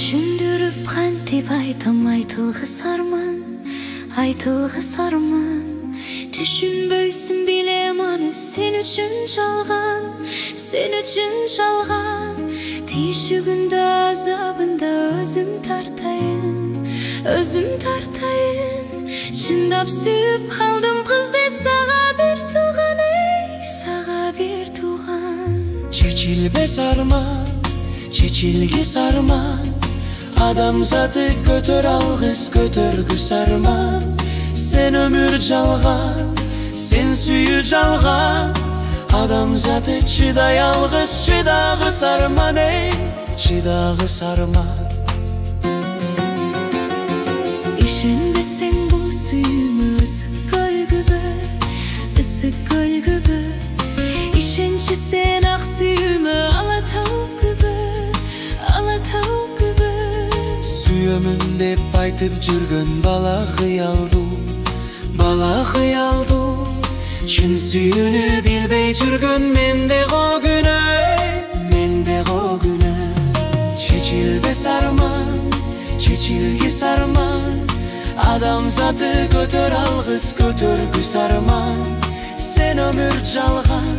Түшүндүрүп кантип айтам, айтылгыс арман. Түшүнбөйсүң билем аны, сен үчүн жалган. Тийшүгүндө азабында өзүм тартайын. Чындап сүйүп калдым кызды, сага бир тууган. Чечилбес арман, чечилгис арман. Адамзаты көтөргүс арман. Sen ömür жалган, sen сүйүү жалган. Адамзаты чыдагыс арман, чыдагыс арман. Ишенбесең бул сүйүүмө, ысык көлгүбө. Ишенчи сен ак сүйүүмө, ала тау күбө. Сүйөмүн деп айтып жүргөн бала кыялдуу. Чын сүйүүнү билбей жүргөн менде го күнөө. Чечилбес арман, чечилгис арман. Адамзаты көтөргүс арман. Sen ömür жалган,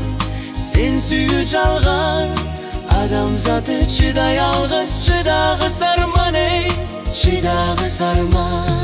sen сүйүү жалган. Адамзаты чыдагыс арман, чыдагыс арман.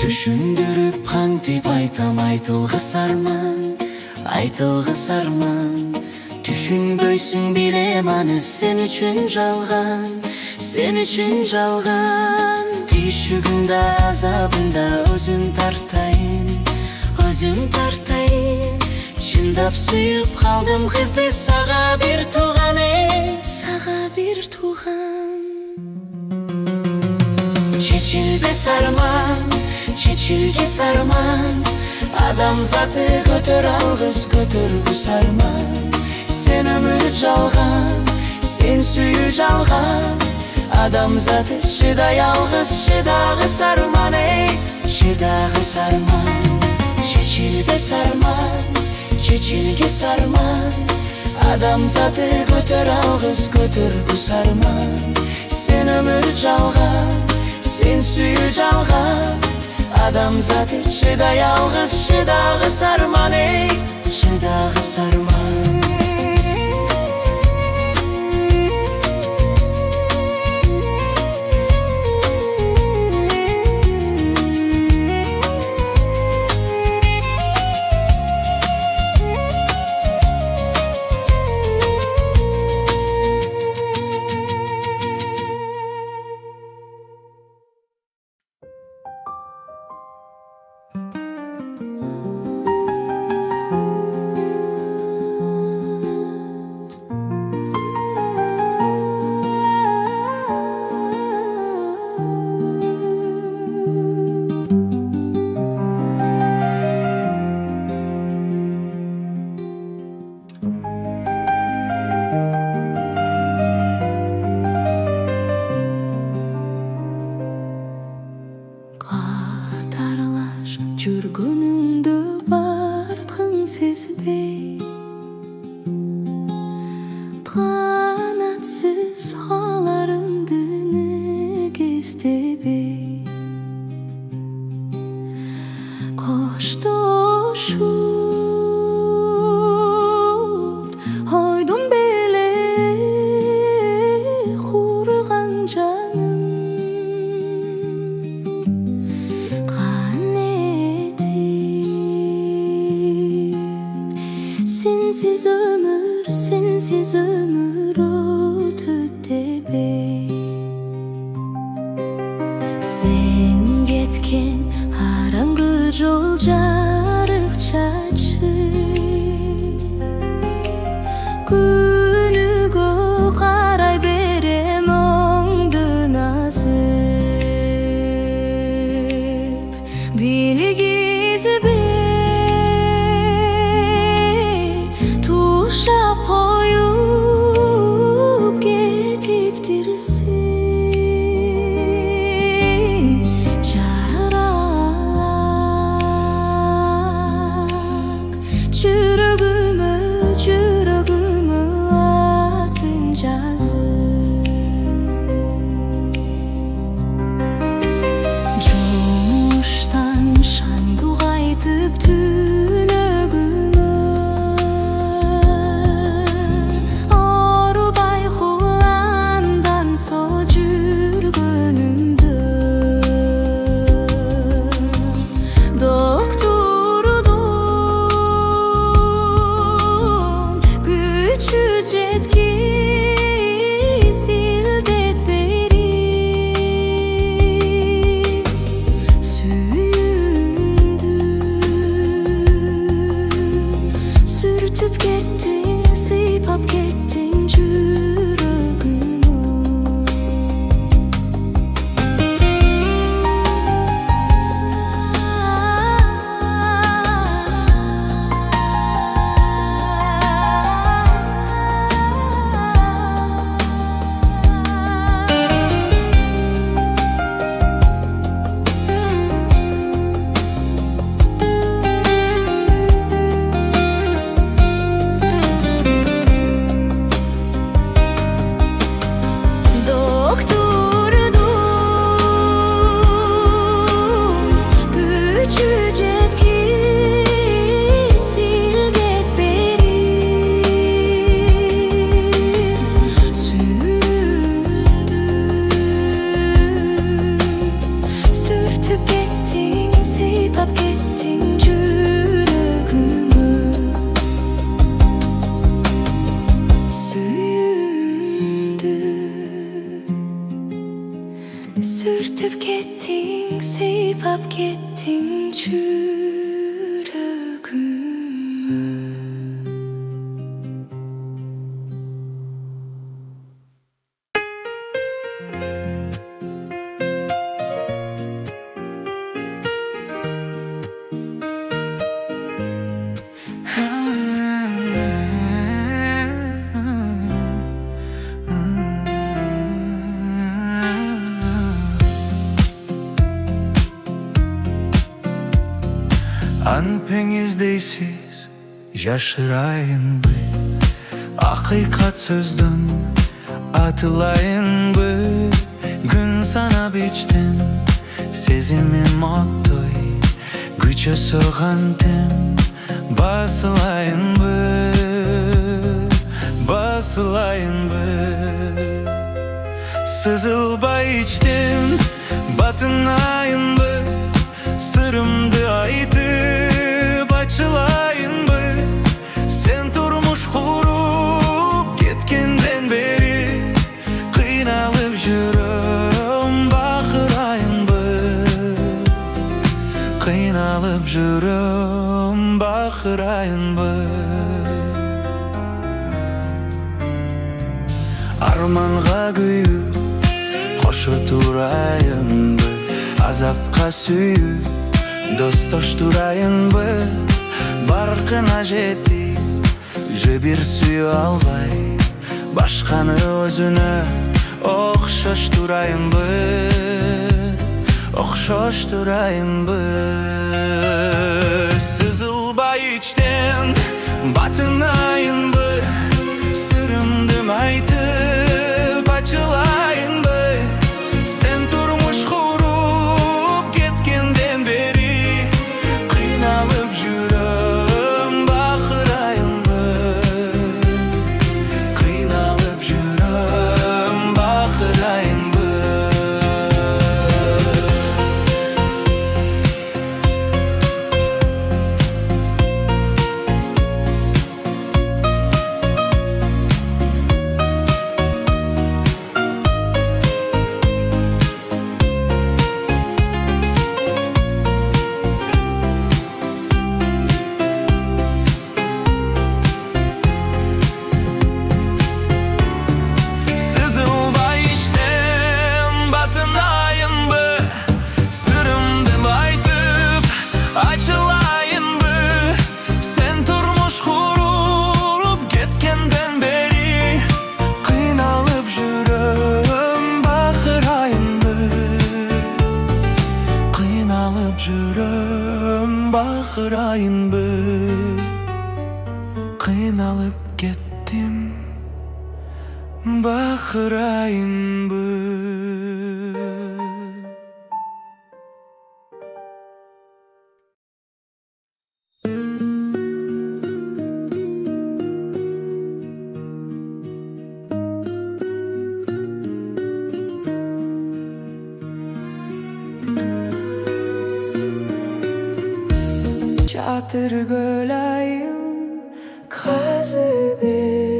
Түшүндүрүп кантип айтам, айтылгыс арман. Түшүнбөйсүң билем аны, сен үчүн жалган. Тийшүгүндө азабында өзүм тартайын. Чындап сүйүп калдым кызды, сага бир тууган. Чечилбес арман, чечилгис арман. Адамзаты көтөргүс арман. Sen ömür жалган, sen сүйүү жалган. Адамзаты чыдагыс арман, чыдагыс арман. Чечилбес арман, чечилгис арман. Адамзаты көтөргүс арман. Sen ömür жалган, sen сүйүү жалган. Адамзаты чыдагыс арман, чыдагыс арман. Жүргөнүңдө бардыгың сезбей, канатсыз аларымды неге издебей, коштошуп ойдум беле курган жаным. Sensiz ömür ötüp debey. Sen ketken arаңгы жол жарык чачып, жүрөгүмө атын жазып жумуштан шаңдуу кайтып түнөгүмө оорубай куландан со жүргөнүмдө доктурдун күчү жеткис илдетпейри сүйүндү сүртүп кеттиң сыйпап кеттиң жүрөгүмө Сүртүп кеттиң, сыйпап кеттиң жүрөгүмө Anpengizdeysиz жашырайынбы акыйкат сөздөн атылайынбы күн санап ичтен сезимим оттой күчөсө кантем басылайынбы сызылбай ичтен батынайынбы сырымды айтып ачылайынбы сен турмуш куруп кеткенден бери кыйналып жүрөм бакырайынбы кыйналып жүрөм бакырайынбы арманга күйүп кошо турайынбы азапка сүйүп достоштурайынбы баркына жетип же бир сүйө албай башканы өзүнө окшоштурайынбы сызылбай ичтен батынайынбы сырымды айтып ачылайынбы сен турмуш куруп кеткенден бери кыйналып жүрөм бакырайынбы кыйналып жүрөм бакырайынбы Kıynalıp gittim, bakırayın bu. Çatır gölayım kazı bir